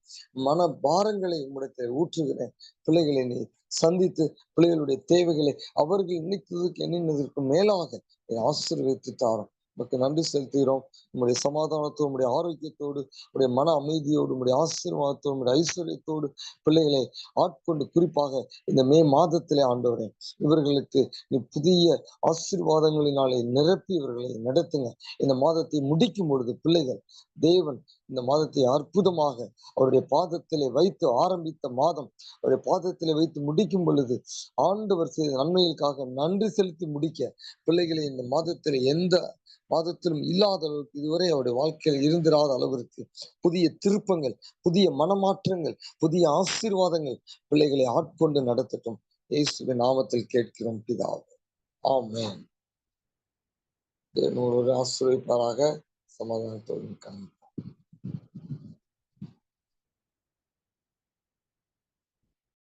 மன பாரங்களை உம்மிடத்தை ஊற்றுகிறேன். பிள்ளைகளை நீ சந்தித்து பிள்ளைகளுடைய தேவைகளை அவர்கள் நினைத்ததற்கு எண்ணினதற்கு மேலாக ஆசீர்வதித்து தாரும். உமக்கு நன்றி செலுத்துகிறோம். உங்களுடைய சமாதானத்தோடு, உங்களுடைய ஆரோக்கியத்தோடு, உடைய மன அமைதியோடு, உங்களுடைய ஆசீர்வாதத்தோடு, உங்களுடைய ஐஸ்வர்யத்தோடு பிள்ளைகளை ஆட்கொண்டு குறிப்பாக இந்த மே மாதத்திலே ஆண்டவரே இவர்களுக்கு நீ புதிய ஆசீர்வாதங்களினாலே நிரப்பி இவர்களை நடத்துங்க. இந்த மாதத்தை முடிக்கும் பொழுது பிள்ளைகள் தேவன் இந்த மாதத்தை அற்புதமாக அவருடைய பாதத்திலே வைத்து ஆரம்பித்த மாதம் அவருடைய பாதத்திலே வைத்து முடிக்கும் பொழுது ஆண்டவர் செய்த நன்மைகளுக்காக நன்றி செலுத்தி முடிக்க பிள்ளைகளை இந்த மாதத்திலே எந்த மாதத்திலும் இல்லாத அளவுக்கு இதுவரை அவருடைய வாழ்க்கையில் இருந்திராத அளவிற்கு புதிய திருப்பங்கள், புதிய மனமாற்றங்கள், புதிய ஆசீர்வாதங்கள் பிள்ளைகளை ஆட்கொண்டு நடத்தட்டும். இயேசுவின் நாமத்தில் கேட்கிறோம் பிதாவே. ஆமென். தேவன் ஒரு ஆசீர்வதிப்பாராக. சமாதானத்தோடு இருக்காங்க.